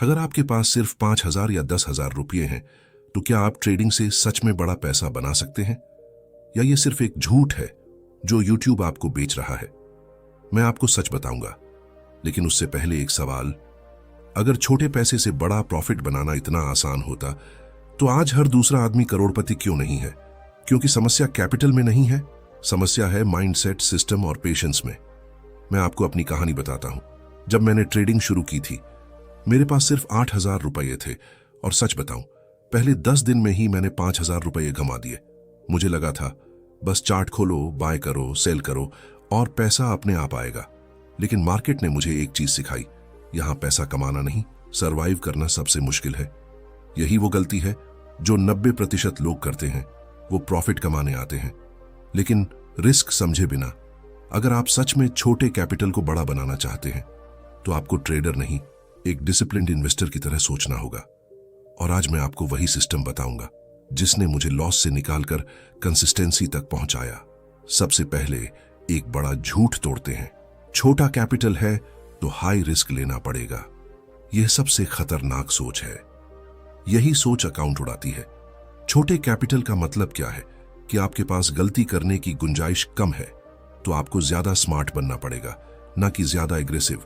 अगर आपके पास सिर्फ 5,000 या 10,000 रुपये हैं, तो क्या आप ट्रेडिंग से सच में बड़ा पैसा बना सकते हैं? या ये सिर्फ एक झूठ है जो यूट्यूब आपको बेच रहा है? मैं आपको सच बताऊंगा, लेकिन उससे पहले एक सवाल। अगर छोटे पैसे से बड़ा प्रॉफिट बनाना इतना आसान होता, तो आज हर दूसरा आदमी करोड़पति क्यों नहीं है? क्योंकि समस्या कैपिटल में नहीं है, समस्या है माइंडसेट, सिस्टम और पेशेंस में। मैं आपको अपनी कहानी बताता हूं। जब मैंने ट्रेडिंग शुरू की थी, मेरे पास सिर्फ 8,000 रुपये थे, और सच बताऊं, पहले 10 दिन में ही मैंने 5,000 रुपये गंवा दिए। मुझे लगा था बस चार्ट खोलो, बाय करो, सेल करो और पैसा अपने आप आएगा। लेकिन मार्केट ने मुझे एक चीज सिखाई, यहां पैसा कमाना नहीं, सरवाइव करना सबसे मुश्किल है। यही वो गलती है जो 90% लोग करते हैं। वो प्रॉफिट कमाने आते हैं, लेकिन रिस्क समझे बिना। अगर आप सच में छोटे कैपिटल को बड़ा बनाना चाहते हैं, तो आपको ट्रेडर नहीं, एक डिसिप्लिन्ड इन्वेस्टर की तरह सोचना होगा। और आज मैं आपको वही सिस्टम बताऊंगा जिसने मुझे लॉस से निकालकर कंसिस्टेंसी तक पहुंचाया। सबसे पहले एक बड़ा झूठ तोड़ते हैं। छोटा कैपिटल है तो हाई रिस्क लेना पड़ेगा। यह सबसे खतरनाक सोच है। यही सोच अकाउंट उड़ाती है। छोटे कैपिटल का मतलब क्या है? कि आपके पास गलती करने की गुंजाइश कम है, तो आपको ज्यादा स्मार्ट बनना पड़ेगा, ना कि ज्यादा एग्रेसिव।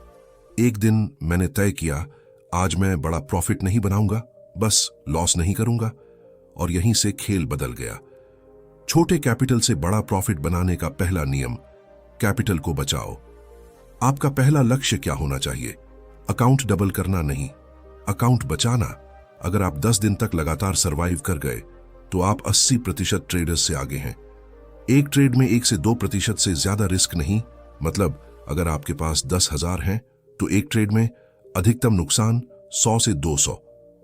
एक दिन मैंने तय किया, आज मैं बड़ा प्रॉफिट नहीं बनाऊंगा, बस लॉस नहीं करूंगा, और यहीं से खेल बदल गया। छोटे कैपिटल से बड़ा प्रॉफिट बनाने का पहला नियम, कैपिटल को बचाओ। आपका पहला लक्ष्य क्या होना चाहिए? अकाउंट डबल करना नहीं, अकाउंट बचाना। अगर आप 10 दिन तक लगातार सरवाइव कर गए, तो आप 80% ट्रेडर्स से आगे हैं। एक ट्रेड में 1 से 2% से ज्यादा रिस्क नहीं। मतलब अगर आपके पास 10,000 हैं, तो एक ट्रेड में अधिकतम नुकसान 100 से 200।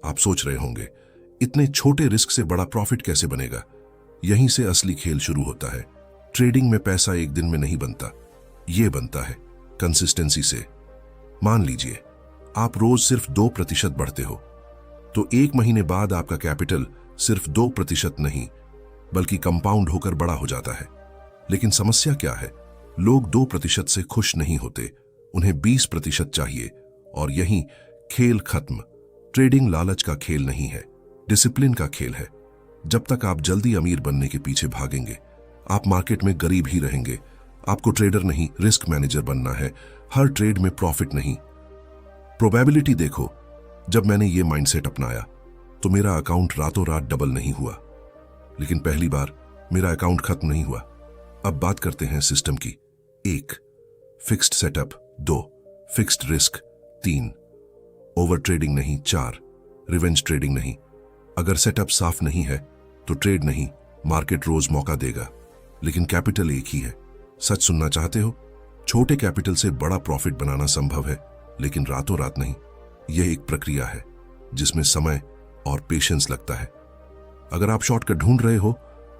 आप सोच रहे होंगे, इतने छोटे रिस्क से बड़ा प्रॉफिट कैसे बनेगा? यहीं से असली खेल शुरू होता है। ट्रेडिंग में पैसा एक दिन में नहीं बनता, यह बनता है कंसिस्टेंसी से। मान लीजिए आप रोज सिर्फ 2% बढ़ते हो, तो एक महीने बाद आपका कैपिटल सिर्फ 2% नहीं, बल्कि कंपाउंड होकर बड़ा हो जाता है। लेकिन समस्या क्या है? लोग 2% से खुश नहीं होते, उन्हें 20% चाहिए, और यहीं खेल खत्म। ट्रेडिंग लालच का खेल नहीं है, डिसिप्लिन का खेल है। जब तक आप जल्दी अमीर बनने के पीछे भागेंगे, आप मार्केट में गरीब ही रहेंगे। आपको ट्रेडर नहीं, रिस्क मैनेजर बनना है। हर ट्रेड में प्रॉफिट नहीं, प्रोबेबिलिटी देखो। जब मैंने ये माइंडसेट अपनाया, तो मेरा अकाउंट रातों रात डबल नहीं हुआ, लेकिन पहली बार मेरा अकाउंट खत्म नहीं हुआ। अब बात करते हैं सिस्टम की। 1, fixed setup. 2, fixed risk. 3, over trading नहीं। 4, रिवेंज ट्रेडिंग नहीं। अगर सेटअप साफ नहीं है, तो ट्रेड नहीं, मार्केट रोज मौका देगा, लेकिन कैपिटल एक ही है। सच सुनना चाहते हो? छोटे कैपिटल से बड़ा प्रॉफिट बनाना संभव है, लेकिन रातों रात नहीं। यह एक प्रक्रिया है जिसमें समय और पेशेंस लगता है। अगर आप शॉर्टकट ढूंढ रहे हो,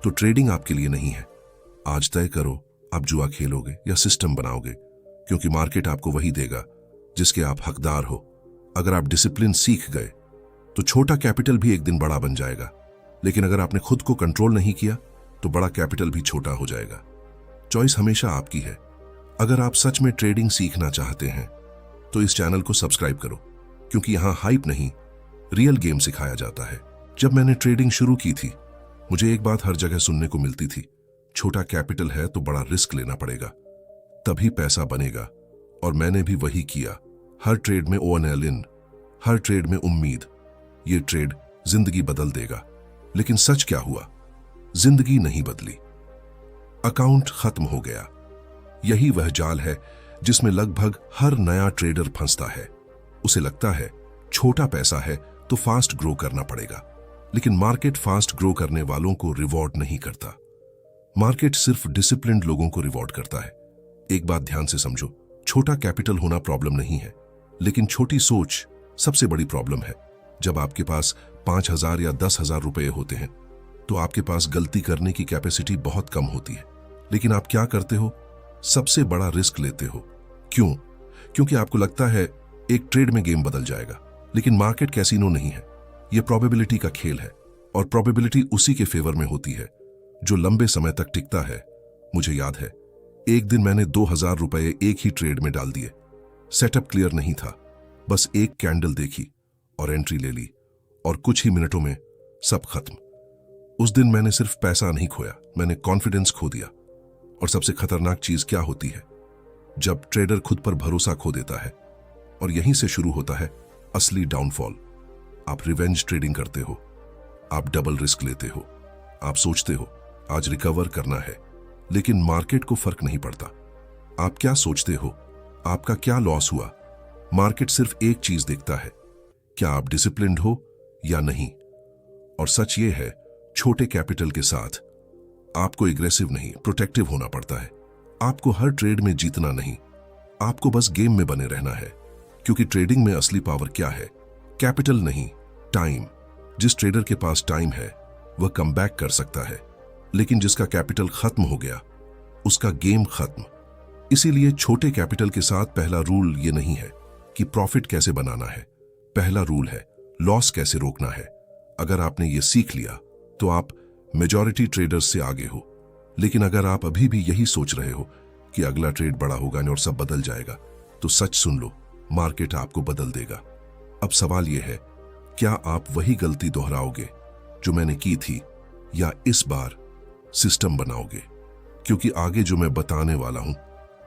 तो ट्रेडिंग आपके लिए नहीं है। आज तय करो, आप जुआ खेलोगे या सिस्टम बनाओगे, क्योंकि मार्केट आपको वही देगा जिसके आप हकदार हो। अगर आप डिसिप्लिन सीख गए, तो छोटा कैपिटल भी एक दिन बड़ा बन जाएगा। लेकिन अगर आपने खुद को कंट्रोल नहीं किया, तो बड़ा कैपिटल भी छोटा हो जाएगा। चॉइस हमेशा आपकी है। अगर आप सच में ट्रेडिंग सीखना चाहते हैं, तो इस चैनल को सब्सक्राइब करो, क्योंकि यहां हाइप नहीं, रियल गेम सिखाया जाता है। जब मैंने ट्रेडिंग शुरू की थी, मुझे एक बात हर जगह सुनने को मिलती थी, छोटा कैपिटल है तो बड़ा रिस्क लेना पड़ेगा, तभी पैसा बनेगा। और मैंने भी वही किया। हर ट्रेड में ONL इन, हर ट्रेड में उम्मीद, ये ट्रेड जिंदगी बदल देगा। लेकिन सच क्या हुआ? जिंदगी नहीं बदली, अकाउंट खत्म हो गया। यही वह जाल है जिसमें लगभग हर नया ट्रेडर फंसता है। उसे लगता है छोटा पैसा है तो फास्ट ग्रो करना पड़ेगा, लेकिन मार्केट फास्ट ग्रो करने वालों को रिवॉर्ड नहीं करता। मार्केट सिर्फ डिसिप्लिन्ड लोगों को रिवॉर्ड करता है। एक बात ध्यान से समझो, छोटा कैपिटल होना प्रॉब्लम नहीं है, लेकिन छोटी सोच सबसे बड़ी प्रॉब्लम है। जब आपके पास 5,000 या 10,000 रुपये होते हैं, तो आपके पास गलती करने की कैपेसिटी बहुत कम होती है। लेकिन आप क्या करते हो? सबसे बड़ा रिस्क लेते हो। क्यों? क्योंकि आपको लगता है एक ट्रेड में गेम बदल जाएगा। लेकिन मार्केट कैसीनो नहीं है, यह प्रोबेबिलिटी का खेल है, और प्रोबेबिलिटी उसी के फेवर में होती है जो लंबे समय तक टिकता है। मुझे याद है, एक दिन मैंने 2,000 रुपये एक ही ट्रेड में डाल दिए। सेटअप क्लियर नहीं था, बस एक कैंडल देखी और एंट्री ले ली और कुछ ही मिनटों में सब खत्म। उस दिन मैंने सिर्फ पैसा नहीं खोया, मैंने कॉन्फिडेंस खो दिया। और सबसे खतरनाक चीज क्या होती है? जब ट्रेडर खुद पर भरोसा खो देता है। और यहीं से शुरू होता है असली डाउनफॉल। आप रिवेंज ट्रेडिंग करते हो, आप डबल रिस्क लेते हो, आप सोचते हो आज रिकवर करना है, लेकिन मार्केट को फर्क नहीं पड़ता। आप क्या सोचते हो, आपका क्या लॉस हुआ? मार्केट सिर्फ एक चीज देखता है, क्या आप डिसिप्लिन्ड हो या नहीं। और सच ये है, छोटे कैपिटल के साथ आपको एग्रेसिव नहीं, प्रोटेक्टिव होना पड़ता है। आपको हर ट्रेड में जीतना नहीं, आपको बस गेम में बने रहना है। क्योंकि ट्रेडिंग में असली पावर क्या है? कैपिटल नहीं, टाइम। जिस ट्रेडर के पास टाइम है वह कम बैक कर सकता है, लेकिन जिसका कैपिटल खत्म हो गया उसका गेम खत्म। इसीलिए छोटे कैपिटल के साथ पहला रूल ये नहीं है कि प्रॉफिट कैसे बनाना है, पहला रूल है लॉस कैसे रोकना है। अगर आपने ये सीख लिया तो आप मेजॉरिटी ट्रेडर्स से आगे हो। लेकिन अगर आप अभी भी यही सोच रहे हो कि अगला ट्रेड बड़ा होगा और सब बदल जाएगा, तो सच सुन लो, मार्केट आपको बदल देगा। अब सवाल यह है, क्या आप वही गलती दोहराओगे जो मैंने की थी, या इस बार सिस्टम बनाओगे? क्योंकि आगे जो मैं बताने वाला हूं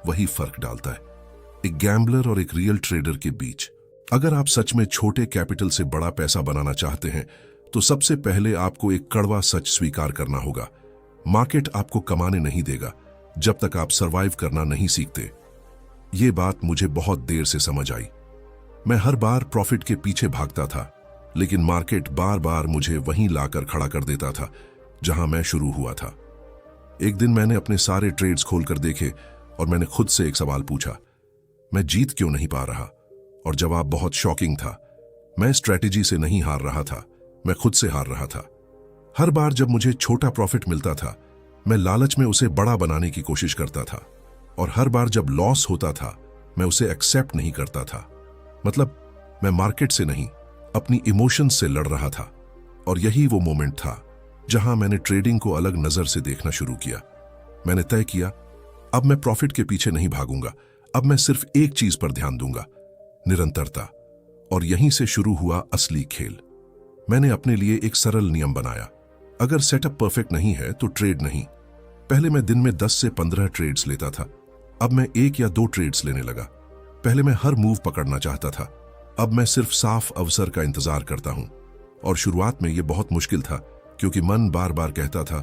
वही फर्क डालता है एक गैम्बलर और एक रियल ट्रेडर के बीच। अगर आप सच में छोटे कैपिटल से बड़ा पैसा बनाना चाहते हैं तो सबसे पहले आपको एक कड़वा सच स्वीकार करना होगा। मार्केट आपको कमाने नहीं देगा जब तक आप सरवाइव करना नहीं सीखते। ये बात मुझे बहुत देर से समझ आई। मैं हर बार प्रॉफिट के पीछे भागता था, लेकिन मार्केट बार बार मुझे वहीं लाकर खड़ा कर देता था जहां मैं शुरू हुआ था। एक दिन मैंने अपने सारे ट्रेड्स खोलकर देखे और मैंने खुद से एक सवाल पूछा, मैं जीत क्यों नहीं पा रहा? और जवाब बहुत शॉकिंग था। मैं स्ट्रैटेजी से नहीं हार रहा था, मैं खुद से हार रहा था। हर बार जब मुझे छोटा प्रॉफिट मिलता था, मैं लालच में उसे बड़ा बनाने की कोशिश करता था, और हर बार जब लॉस होता था, मैं उसे एक्सेप्ट नहीं करता था। मतलब मैं मार्केट से नहीं, अपनी इमोशंस से लड़ रहा था। और यही वो मोमेंट था जहां मैंने ट्रेडिंग को अलग नजर से देखना शुरू किया। मैंने तय किया, अब मैं प्रॉफिट के पीछे नहीं भागूंगा, अब मैं सिर्फ एक चीज पर ध्यान दूंगा, निरंतरता। और यहीं से शुरू हुआ असली खेल। मैंने अपने लिए एक सरल नियम बनाया, अगर सेटअप परफेक्ट नहीं है तो ट्रेड नहीं। पहले मैं दिन में 10 से 15 ट्रेड्स लेता था, अब मैं 1 या 2 ट्रेड्स लेने लगा। पहले मैं हर मूव पकड़ना चाहता था, अब मैं सिर्फ साफ अवसर का इंतजार करता हूं। और शुरुआत में यह बहुत मुश्किल था, क्योंकि मन बार बार कहता था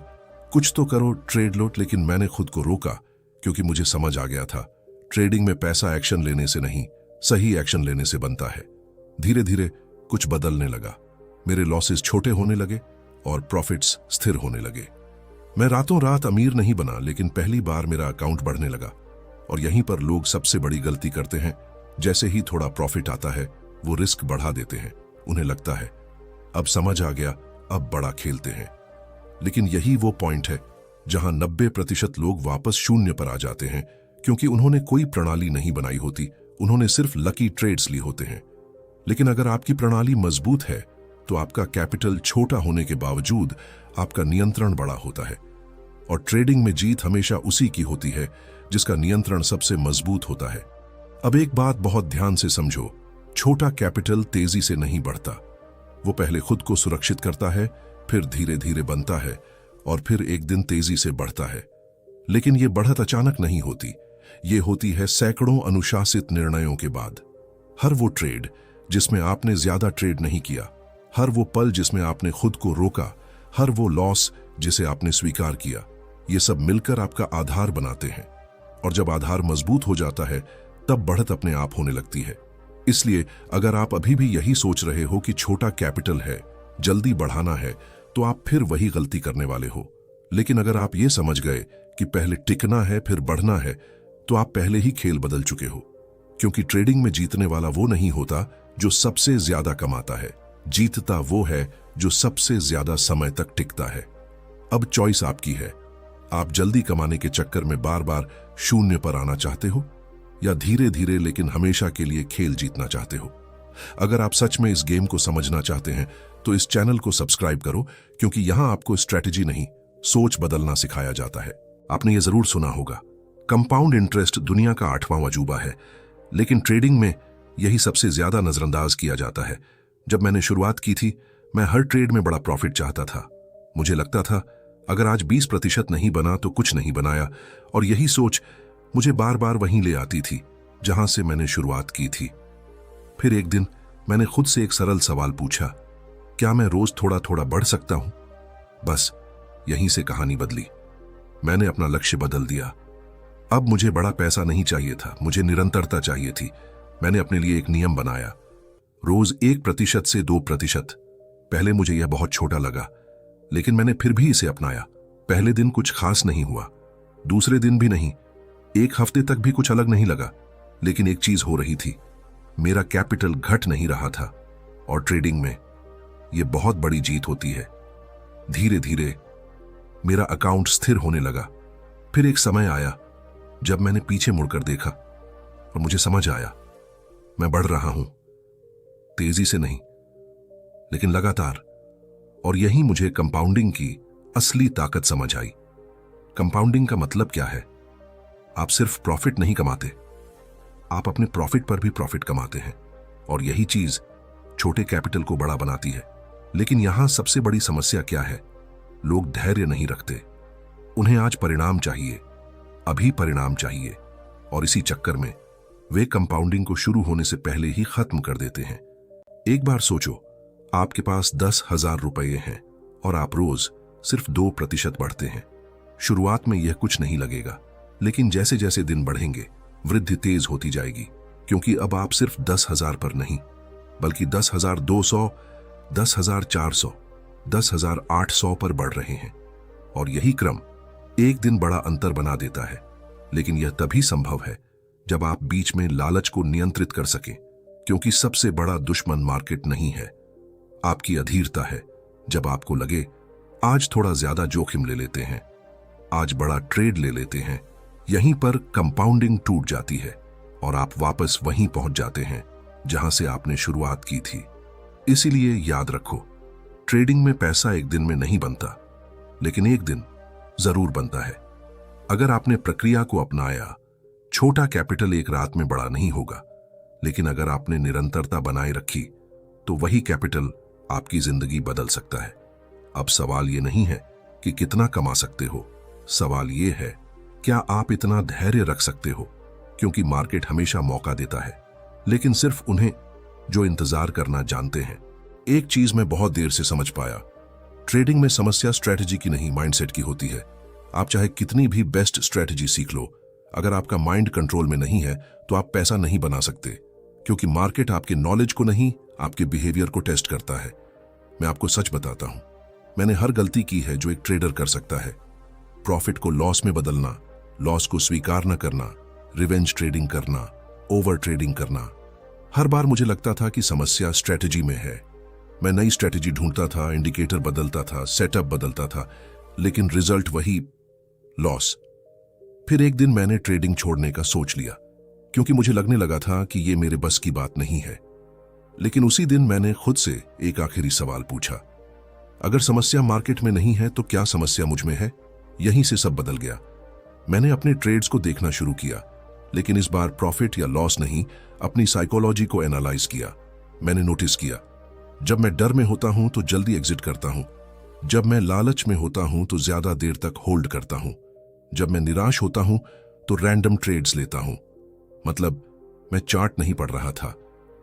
कुछ तो करो, ट्रेड लो। लेकिन मैंने खुद को रोका, क्योंकि मुझे समझ आ गया था ट्रेडिंग में पैसा एक्शन लेने से नहीं, सही एक्शन लेने से बनता है। धीरे धीरे कुछ बदलने लगा। मेरे लॉसेस छोटे होने लगे और प्रॉफिट्स स्थिर होने लगे। मैं रातों रात अमीर नहीं बना, लेकिन पहली बार मेरा अकाउंट बढ़ने लगा। और यहीं पर लोग सबसे बड़ी गलती करते हैं, जैसे ही थोड़ा प्रॉफिट आता है वो रिस्क बढ़ा देते हैं। उन्हें लगता है अब समझ आ गया, अब बड़ा खेलते हैं। लेकिन यही वो पॉइंट है जहां 90% लोग वापस शून्य पर आ जाते हैं, क्योंकि उन्होंने कोई प्रणाली नहीं बनाई होती, उन्होंने सिर्फ लकी ट्रेड्स ली होते हैं। लेकिन अगर आपकी प्रणाली मजबूत है तो आपका कैपिटल छोटा होने के बावजूद आपका नियंत्रण बड़ा होता है। और ट्रेडिंग में जीत हमेशा उसी की होती है जिसका नियंत्रण सबसे मजबूत होता है। अब एक बात बहुत ध्यान से समझो, छोटा कैपिटल तेजी से नहीं बढ़ता। वो पहले खुद को सुरक्षित करता है, फिर धीरे धीरे बनता है, और फिर एक दिन तेजी से बढ़ता है। लेकिन ये बढ़त अचानक नहीं होती, ये होती है सैकड़ों अनुशासित निर्णयों के बाद। हर वो ट्रेड जिसमें आपने ज्यादा ट्रेड नहीं किया, हर वो पल जिसमें आपने खुद को रोका, हर वो लॉस जिसे आपने स्वीकार किया, ये सब मिलकर आपका आधार बनाते हैं। और जब आधार मजबूत हो जाता है तब बढ़त अपने आप होने लगती है। इसलिए अगर आप अभी भी यही सोच रहे हो कि छोटा कैपिटल है, जल्दी बढ़ाना है, तो आप फिर वही गलती करने वाले हो। लेकिन अगर आप ये समझ गए कि पहले टिकना है फिर बढ़ना है, तो आप पहले ही खेल बदल चुके हो। क्योंकि ट्रेडिंग में जीतने वाला वो नहीं होता जो सबसे ज्यादा कमाता है, जीतता वो है जो सबसे ज्यादा समय तक टिकता है। अब चॉइस आपकी है, आप जल्दी कमाने के चक्कर में बार बार शून्य पर आना चाहते हो, या धीरे धीरे लेकिन हमेशा के लिए खेल जीतना चाहते हो। अगर आप सच में इस गेम को समझना चाहते हैं तो इस चैनल को सब्सक्राइब करो, क्योंकि यहां आपको स्ट्रैटेजी नहीं, सोच बदलना सिखाया जाता है। आपने ये जरूर सुना होगा, कंपाउंड इंटरेस्ट दुनिया का 8वां अजूबा है, लेकिन ट्रेडिंग में यही सबसे ज्यादा नजरअंदाज किया जाता है। जब मैंने शुरुआत की थी, मैं हर ट्रेड में बड़ा प्रॉफिट चाहता था। मुझे लगता था अगर आज 20% नहीं बना तो कुछ नहीं बनाया, और यही सोच मुझे बार बार वहीं ले आती थी जहां से मैंने शुरुआत की थी। फिर एक दिन मैंने खुद से एक सरल सवाल पूछा, क्या मैं रोज थोड़ा थोड़ा बढ़ सकता हूं? बस यहीं से कहानी बदली। मैंने अपना लक्ष्य बदल दिया। अब मुझे बड़ा पैसा नहीं चाहिए था, मुझे निरंतरता चाहिए थी। मैंने अपने लिए एक नियम बनाया, रोज 1% से 2%। पहले मुझे यह बहुत छोटा लगा, लेकिन मैंने फिर भी इसे अपनाया। पहले दिन कुछ खास नहीं हुआ, दूसरे दिन भी नहीं, एक हफ्ते तक भी कुछ अलग नहीं लगा। लेकिन एक चीज हो रही थी, मेरा कैपिटल घट नहीं रहा था। और ट्रेडिंग में यह बहुत बड़ी जीत होती है। धीरे धीरे मेरा अकाउंट स्थिर होने लगा। फिर एक समय आया जब मैंने पीछे मुड़कर देखा और मुझे समझ आया, मैं बढ़ रहा हूं, तेजी से नहीं लेकिन लगातार। और यही मुझे कंपाउंडिंग की असली ताकत समझ आई। कंपाउंडिंग का मतलब क्या है? आप सिर्फ प्रॉफिट नहीं कमाते, आप अपने प्रॉफिट पर भी प्रॉफिट कमाते हैं। और यही चीज छोटे कैपिटल को बड़ा बनाती है। लेकिन यहां सबसे बड़ी समस्या क्या है? लोग धैर्य नहीं रखते। उन्हें आज परिणाम चाहिए, अभी परिणाम चाहिए, और इसी चक्कर में वे कंपाउंडिंग को शुरू होने से पहले ही खत्म कर देते हैं। एक बार सोचो, आपके पास 10,000 रुपये हैं और आप रोज सिर्फ 2% बढ़ते हैं। शुरुआत में यह कुछ नहीं लगेगा, लेकिन जैसे जैसे दिन बढ़ेंगे वृद्धि तेज होती जाएगी, क्योंकि अब आप सिर्फ 10,000 पर नहीं बल्कि 10,200, 10,400, 10,800 पर बढ़ रहे हैं। और यही क्रम एक दिन बड़ा अंतर बना देता है। लेकिन यह तभी संभव है जब आप बीच में लालच को नियंत्रित कर सकें, क्योंकि सबसे बड़ा दुश्मन मार्केट नहीं है, आपकी अधीरता है। जब आपको लगे आज थोड़ा ज्यादा जोखिम ले लेते हैं, आज बड़ा ट्रेड ले लेते हैं, यहीं पर कंपाउंडिंग टूट जाती है और आप वापस वहीं पहुंच जाते हैं जहां से आपने शुरुआत की थी। इसीलिए याद रखो, ट्रेडिंग में पैसा एक दिन में नहीं बनता, लेकिन एक दिन जरूर बनता है। अगर आपने प्रक्रिया को अपनाया, छोटा कैपिटल एक रात में बड़ा नहीं होगा, लेकिन अगर आपने निरंतरता बनाए रखी तो वही कैपिटल आपकी जिंदगी बदल सकता है। अब सवाल ये नहीं है कि कितना कमा सकते हो, सवाल ये है क्या आप इतना धैर्य रख सकते हो, क्योंकि मार्केट हमेशा मौका देता है, लेकिन सिर्फ उन्हें जो इंतजार करना जानते हैं। एक चीज मैं बहुत देर से समझ पाया, ट्रेडिंग में समस्या स्ट्रेटजी की नहीं, माइंडसेट की होती है। आप चाहे कितनी भी बेस्ट स्ट्रेटजी सीख लो, अगर आपका माइंड कंट्रोल में नहीं है तो आप पैसा नहीं बना सकते, क्योंकि मार्केट आपके नॉलेज को नहीं, आपके बिहेवियर को टेस्ट करता है। मैं आपको सच बताता हूं, मैंने हर गलती की है जो एक ट्रेडर कर सकता है। प्रॉफिट को लॉस में बदलना, लॉस को स्वीकार न करना, रिवेंज ट्रेडिंग करना, ओवर ट्रेडिंग करना। हर बार मुझे लगता था कि समस्या स्ट्रेटजी में है। मैं नई स्ट्रेटजी ढूंढता था, इंडिकेटर बदलता था, सेटअप बदलता था, लेकिन रिजल्ट वही, लॉस। फिर एक दिन मैंने ट्रेडिंग छोड़ने का सोच लिया, क्योंकि मुझे लगने लगा था कि यह मेरे बस की बात नहीं है। लेकिन उसी दिन मैंने खुद से एक आखिरी सवाल पूछा, अगर समस्या मार्केट में नहीं है तो क्या समस्या मुझ में है? यहीं से सब बदल गया। मैंने अपने ट्रेड्स को देखना शुरू किया, लेकिन इस बार प्रॉफिट या लॉस नहीं, अपनी साइकोलॉजी को एनालाइज किया। मैंने नोटिस किया, जब मैं डर में होता हूं तो जल्दी एग्जिट करता हूं, जब मैं लालच में होता हूं तो ज्यादा देर तक होल्ड करता हूं, जब मैं निराश होता हूं तो रैंडम ट्रेड्स लेता हूं। मतलब मैं चार्ट नहीं पढ़ रहा था,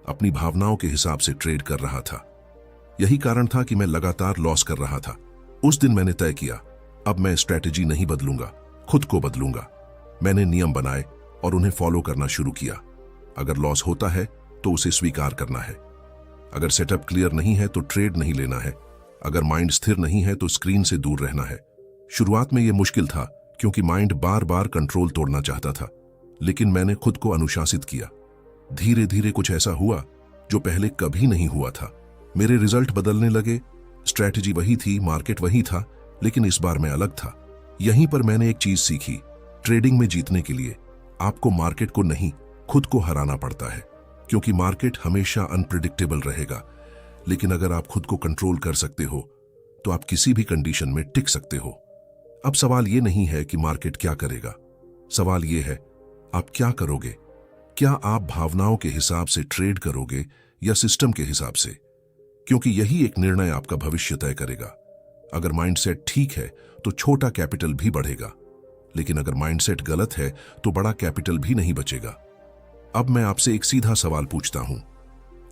अपनी भावनाओं के हिसाब से ट्रेड कर रहा था। यही कारण था कि मैं लगातार लॉस कर रहा था। उस दिन मैंने तय किया, अब मैं स्ट्रेटजी नहीं बदलूंगा, खुद को बदलूंगा। मैंने नियम बनाए और उन्हें फॉलो करना शुरू किया। अगर लॉस होता है तो उसे स्वीकार करना है, अगर सेटअप क्लियर नहीं है तो ट्रेड नहीं लेना है, अगर माइंड स्थिर नहीं है तो स्क्रीन से दूर रहना है। शुरुआत में यह मुश्किल था, क्योंकि माइंड बार बार कंट्रोल तोड़ना चाहता था, लेकिन मैंने खुद को अनुशासित किया। धीरे धीरे कुछ ऐसा हुआ जो पहले कभी नहीं हुआ था। मेरे रिजल्ट बदलने लगे। स्ट्रैटेजी वही थी, मार्केट वही था, लेकिन इस बार मैं अलग था। यहीं पर मैंने एक चीज सीखी, ट्रेडिंग में जीतने के लिए आपको मार्केट को नहीं, खुद को हराना पड़ता है, क्योंकि मार्केट हमेशा अनप्रिडिक्टेबल रहेगा। लेकिन अगर आप खुद को कंट्रोल कर सकते हो तो आप किसी भी कंडीशन में टिक सकते हो। अब सवाल यह नहीं है कि मार्केट क्या करेगा, सवाल यह है आप क्या करोगे। क्या आप भावनाओं के हिसाब से ट्रेड करोगे या सिस्टम के हिसाब से? क्योंकि यही एक निर्णय आपका भविष्य तय करेगा। अगर माइंडसेट ठीक है तो छोटा कैपिटल भी बढ़ेगा, लेकिन अगर माइंडसेट गलत है तो बड़ा कैपिटल भी नहीं बचेगा। अब मैं आपसे एक सीधा सवाल पूछता हूं,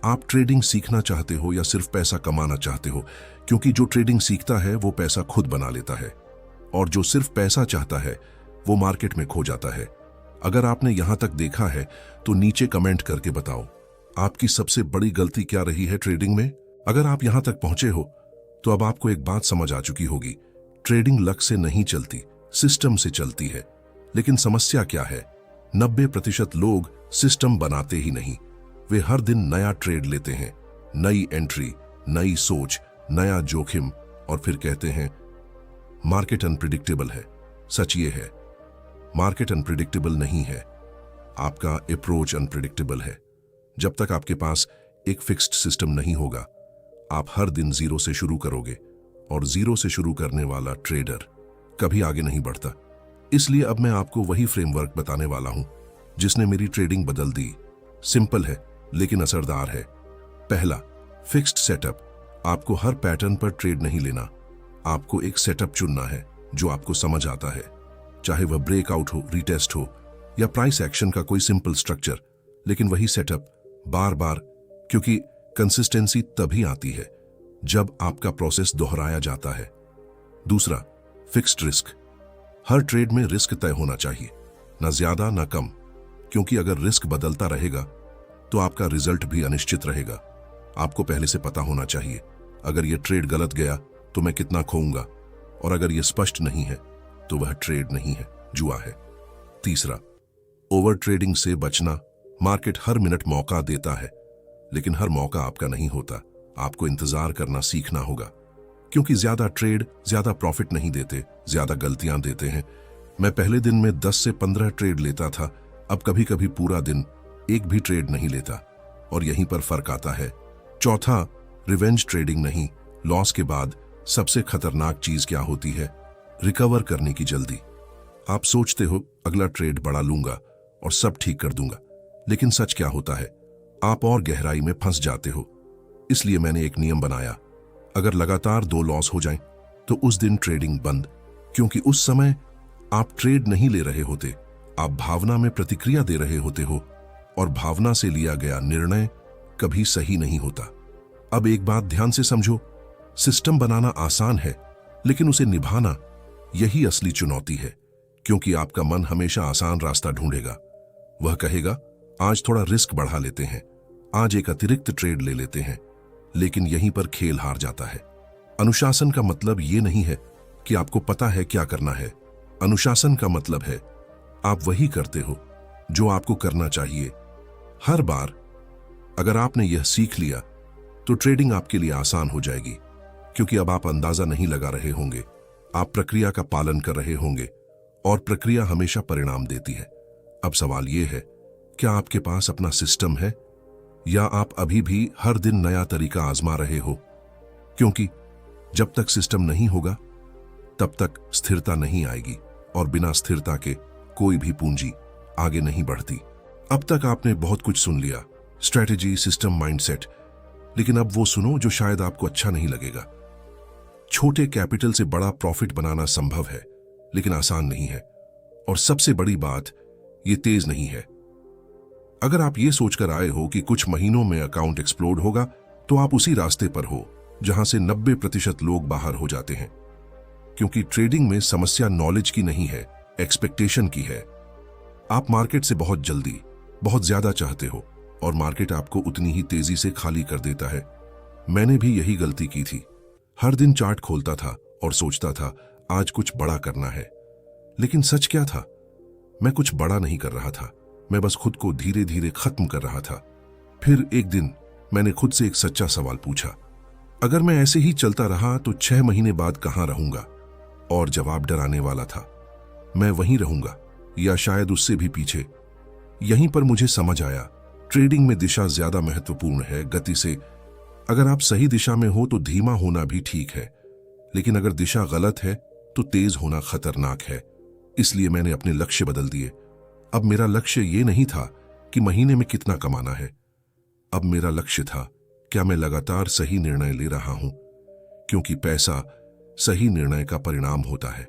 आप ट्रेडिंग सीखना चाहते हो या सिर्फ पैसा कमाना चाहते हो? क्योंकि जो ट्रेडिंग सीखता है वो पैसा खुद बना लेता है, और जो सिर्फ पैसा चाहता है वो मार्केट में खो जाता है। अगर आपने यहां तक देखा है तो नीचे कमेंट करके बताओ, आपकी सबसे बड़ी गलती क्या रही है ट्रेडिंग में? अगर आप यहां तक पहुंचे हो तो अब आपको एक बात समझ आ चुकी होगी, ट्रेडिंग लक से नहीं चलती, सिस्टम से चलती है। लेकिन समस्या क्या है? 90% लोग सिस्टम बनाते ही नहीं। वे हर दिन नया ट्रेड लेते हैं, नई एंट्री, नई सोच, नया जोखिम, और फिर कहते हैं मार्केट अनप्रिडिक्टेबल है। सच ये है, मार्केट अनप्रिडिक्टेबल नहीं है, आपका अप्रोच अनप्रिडिक्टेबल है। जब तक आपके पास एक फिक्स्ड सिस्टम नहीं होगा, आप हर दिन जीरो से शुरू करोगे, और जीरो से शुरू करने वाला ट्रेडर कभी आगे नहीं बढ़ता। इसलिए अब मैं आपको वही फ्रेमवर्क बताने वाला हूं जिसने मेरी ट्रेडिंग बदल दी। सिंपल है लेकिन असरदार है। पहला, फिक्स्ड सेटअप। आपको हर पैटर्न पर ट्रेड नहीं लेना, आपको एक सेटअप चुनना है जो आपको समझ आता है, चाहे वह ब्रेकआउट हो, रीटेस्ट हो या प्राइस एक्शन का कोई सिंपल स्ट्रक्चर, लेकिन वही सेटअप बार बार, क्योंकि कंसिस्टेंसी तभी आती है जब आपका प्रोसेस दोहराया जाता है। दूसरा, फिक्स्ड रिस्क। हर ट्रेड में रिस्क तय होना चाहिए, ना ज्यादा ना कम, क्योंकि अगर रिस्क बदलता रहेगा तो आपका रिजल्ट भी अनिश्चित रहेगा। आपको पहले से पता होना चाहिए, अगर यह ट्रेड गलत गया तो मैं कितना खोऊंगा, और अगर यह स्पष्ट नहीं है तो वह ट्रेड नहीं है, जुआ है। तीसरा, ओवर ट्रेडिंग से बचना। मार्केट हर मिनट मौका देता है, लेकिन हर मौका आपका नहीं होता। आपको इंतजार करना सीखना होगा, क्योंकि ज्यादा ट्रेड ज्यादा प्रॉफिट नहीं देते, ज्यादा गलतियां देते हैं। मैं पहले दिन में 10 से 15 ट्रेड लेता था, अब कभी कभी पूरा दिन एक भी ट्रेड नहीं लेता, और यहीं पर फर्क आता है। चौथा, रिवेंज ट्रेडिंग नहीं। लॉस के बाद सबसे खतरनाक चीज क्या होती है? रिकवर करने की जल्दी। आप सोचते हो अगला ट्रेड बड़ा लूंगा और सब ठीक कर दूंगा, लेकिन सच क्या होता है? आप और गहराई में फंस जाते हो। इसलिए मैंने एक नियम बनाया, अगर लगातार 2 लॉस हो जाएं, तो उस दिन ट्रेडिंग बंद, क्योंकि उस समय आप ट्रेड नहीं ले रहे होते, आप भावना में प्रतिक्रिया दे रहे होते हो, और भावना से लिया गया निर्णय कभी सही नहीं होता। अब एक बात ध्यान से समझो, सिस्टम बनाना आसान है, लेकिन उसे निभाना यही असली चुनौती है, क्योंकि आपका मन हमेशा आसान रास्ता ढूंढेगा। वह कहेगा आज थोड़ा रिस्क बढ़ा लेते हैं, आज एक अतिरिक्त ट्रेड ले लेते हैं, लेकिन यहीं पर खेल हार जाता है। अनुशासन का मतलब यह नहीं है कि आपको पता है क्या करना है। अनुशासन का मतलब है आप वही करते हो जो आपको करना चाहिए हर बार। अगर आपने यह सीख लिया तो ट्रेडिंग आपके लिए आसान हो जाएगी, क्योंकि अब आप अंदाजा नहीं लगा रहे होंगे, आप प्रक्रिया का पालन कर रहे होंगे, और प्रक्रिया हमेशा परिणाम देती है। अब सवाल यह है, क्या आपके पास अपना सिस्टम है, या आप अभी भी हर दिन नया तरीका आजमा रहे हो? क्योंकि जब तक सिस्टम नहीं होगा तब तक स्थिरता नहीं आएगी, और बिना स्थिरता के कोई भी पूंजी आगे नहीं बढ़ती। अब तक आपने बहुत कुछ सुन लिया, स्ट्रेटेजी, सिस्टम, माइंडसेट, लेकिन अब वो सुनो जो शायद आपको अच्छा नहीं लगेगा। छोटे कैपिटल से बड़ा प्रॉफिट बनाना संभव है, लेकिन आसान नहीं है, और सबसे बड़ी बात, ये तेज नहीं है। अगर आप ये सोचकर आए हो कि कुछ महीनों में अकाउंट एक्सप्लोड होगा, तो आप उसी रास्ते पर हो जहां से 90% लोग बाहर हो जाते हैं। क्योंकि ट्रेडिंग में समस्या नॉलेज की नहीं है, एक्सपेक्टेशन की है। आप मार्केट से बहुत जल्दी, बहुत ज्यादा चाहते हो, और मार्केट आपको उतनी ही तेजी से खाली कर देता है। मैंने भी यही गलती की थी। हर दिन चार्ट खोलता था और सोचता था आज कुछ बड़ा करना है, लेकिन सच क्या था? मैं कुछ बड़ा नहीं कर रहा था, मैं बस खुद को धीरे धीरे खत्म कर रहा था। फिर एक दिन मैंने खुद से एक सच्चा सवाल पूछा, अगर मैं ऐसे ही चलता रहा तो 6 महीने बाद कहां रहूंगा? और जवाब डराने वाला था, मैं वहीं रहूंगा, या शायद उससे भी पीछे। यहीं पर मुझे समझ आया, ट्रेडिंग में दिशा ज्यादा महत्वपूर्ण है गति से। अगर आप सही दिशा में हो तो धीमा होना भी ठीक है, लेकिन अगर दिशा गलत है तो तेज होना खतरनाक है। इसलिए मैंने अपने लक्ष्य बदल दिए। अब मेरा लक्ष्य ये नहीं था कि महीने में कितना कमाना है, अब मेरा लक्ष्य था क्या मैं लगातार सही निर्णय ले रहा हूं? क्योंकि पैसा सही निर्णय का परिणाम होता है।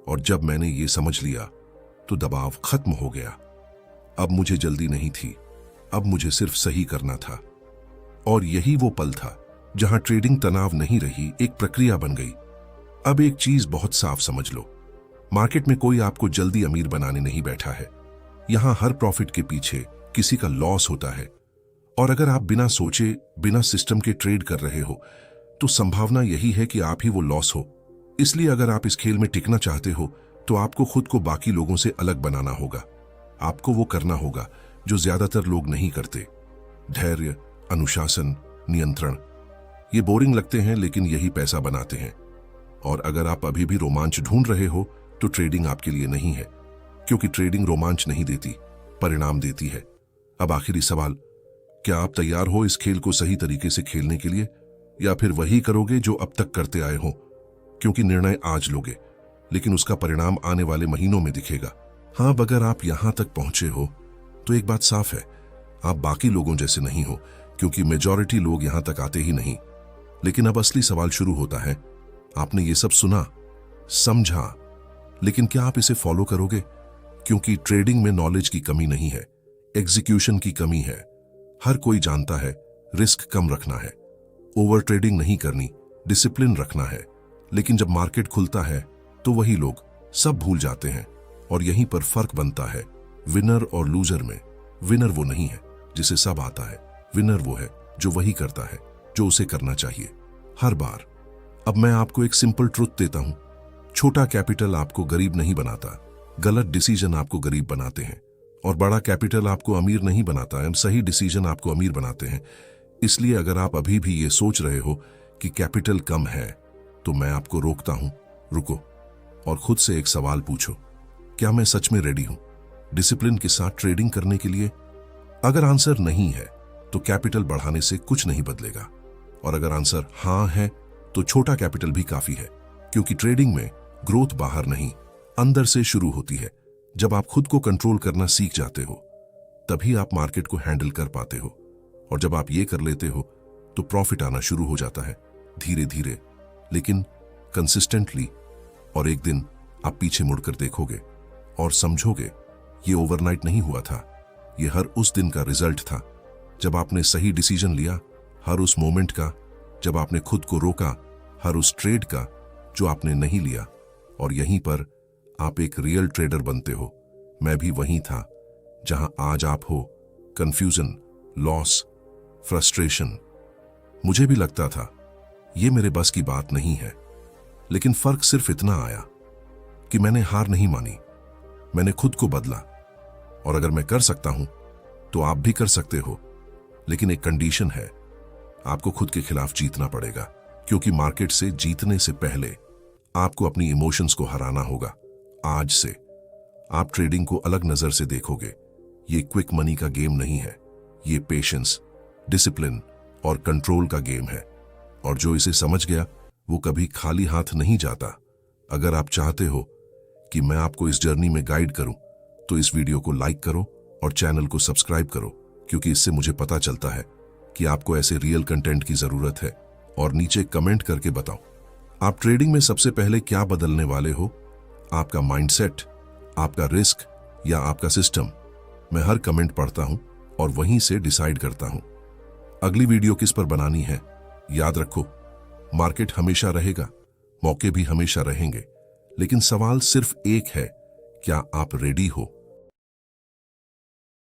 और जब मैंने ये समझ लिया तो दबाव खत्म हो गया। अब मुझे जल्दी नहीं थी, अब मुझे सिर्फ सही करना था। और यही वो पल था जहां ट्रेडिंग तनाव नहीं रही, एक प्रक्रिया बन गई। अब एक चीज बहुत साफ समझ लो, मार्केट में कोई आपको जल्दी अमीर बनाने नहीं बैठा है। यहां हर प्रॉफिट के पीछे किसी का लॉस होता है। और अगर आप बिना सोचे, बिना सिस्टम के ट्रेड कर रहे हो, तो संभावना यही है कि आप ही वो लॉस हो। इसलिए अगर आप इस खेल में टिकना चाहते हो तो आपको खुद को बाकी लोगों से अलग बनाना होगा। आपको वो करना होगा जो ज्यादातर लोग नहीं करते। धैर्य, अनुशासन, नियंत्रण। ये बोरिंग लगते हैं लेकिन यही पैसा बनाते हैं। और अगर आप अभी भी रोमांच ढूंढ रहे हो तो ट्रेडिंग आपके लिए नहीं है, क्योंकि ट्रेडिंग रोमांच नहीं देती, परिणाम देती है। अब आखिरी सवाल, क्या आप तैयार हो इस खेल को सही तरीके से खेलने के लिए, या फिर वही करोगे जो अब तक करते आए हो? क्योंकि निर्णय आज लोगे, लेकिन उसका परिणाम आने वाले महीनों में दिखेगा। हाँ, अगर आप यहां तक पहुंचे हो तो एक बात साफ है, आप बाकी लोगों जैसे नहीं हो, क्योंकि मेजॉरिटी लोग यहां तक आते ही नहीं। लेकिन अब असली सवाल शुरू होता है। आपने ये सब सुना, समझा, लेकिन क्या आप इसे फॉलो करोगे? क्योंकि ट्रेडिंग में नॉलेज की कमी नहीं है, एग्जीक्यूशन की कमी है। हर कोई जानता है रिस्क कम रखना है, ओवर ट्रेडिंग नहीं करनी, डिसिप्लिन रखना है। लेकिन जब मार्केट खुलता है तो वही लोग सब भूल जाते हैं। और यहीं पर फर्क बनता है विनर और लूजर में। विनर वो नहीं है जिसे सब आता है, विनर वो है जो वही करता है जो उसे करना चाहिए हर बार। अब मैं आपको एक सिंपल ट्रुथ देता हूं, छोटा कैपिटल आपको गरीब नहीं बनाता, गलत डिसीजन आपको गरीब बनाते हैं। और बड़ा कैपिटल आपको अमीर नहीं बनाता है, सही डिसीजन आपको अमीर बनाते हैं। इसलिए अगर आप अभी भी ये सोच रहे हो कि कैपिटल कम है, तो मैं आपको रोकता हूं, रुको और खुद से एक सवाल पूछो, क्या मैं सच में रेडी हूं डिसिप्लिन के साथ ट्रेडिंग करने के लिए? अगर आंसर नहीं है तो कैपिटल बढ़ाने से कुछ नहीं बदलेगा। और अगर आंसर हां है तो छोटा कैपिटल भी काफी है, क्योंकि ट्रेडिंग में ग्रोथ बाहर नहीं, अंदर से शुरू होती है। जब आप खुद को कंट्रोल करना सीख जाते हो तभी आप मार्केट को हैंडल कर पाते हो। और जब आप ये कर लेते हो तो प्रॉफिट आना शुरू हो जाता है, धीरे धीरे लेकिन कंसिस्टेंटली। और एक दिन आप पीछे मुड़कर देखोगे और समझोगे ये ओवरनाइट नहीं हुआ था, ये हर उस दिन का रिजल्ट था जब आपने सही डिसीजन लिया, हर उस मोमेंट का जब आपने खुद को रोका, हर उस ट्रेड का जो आपने नहीं लिया। और यहीं पर आप एक रियल ट्रेडर बनते हो। मैं भी वहीं था जहां आज आप हो। Confusion, loss, frustration. मुझे भी लगता था ये मेरे बस की बात नहीं है, लेकिन फर्क सिर्फ इतना आया कि मैंने हार नहीं मानी, मैंने खुद को बदला। और अगर मैं कर सकता हूं तो आप भी कर सकते हो। लेकिन एक कंडीशन है, आपको खुद के खिलाफ जीतना पड़ेगा, क्योंकि मार्केट से जीतने से पहले आपको अपनी इमोशंस को हराना होगा। आज से आप ट्रेडिंग को अलग नजर से देखोगे। ये क्विक मनी का गेम नहीं है, ये पेशेंस, डिसिप्लिन और कंट्रोल का गेम है। और जो इसे समझ गया वो कभी खाली हाथ नहीं जाता। अगर आप चाहते हो कि मैं आपको इस जर्नी में गाइड करूं तो इस वीडियो को लाइक करो और चैनल को सब्सक्राइब करो, क्योंकि इससे मुझे पता चलता है कि आपको ऐसे रियल कंटेंट की जरूरत है। और नीचे कमेंट करके बताओ आप ट्रेडिंग में सबसे पहले क्या बदलने वाले हो, आपका माइंडसेट, आपका रिस्क या आपका सिस्टम। मैं हर कमेंट पढ़ता हूं और वहीं से डिसाइड करता हूं अगली वीडियो किस पर बनानी है। याद रखो, मार्केट हमेशा रहेगा, मौके भी हमेशा रहेंगे, लेकिन सवाल सिर्फ एक है, क्या आप रेडी हो?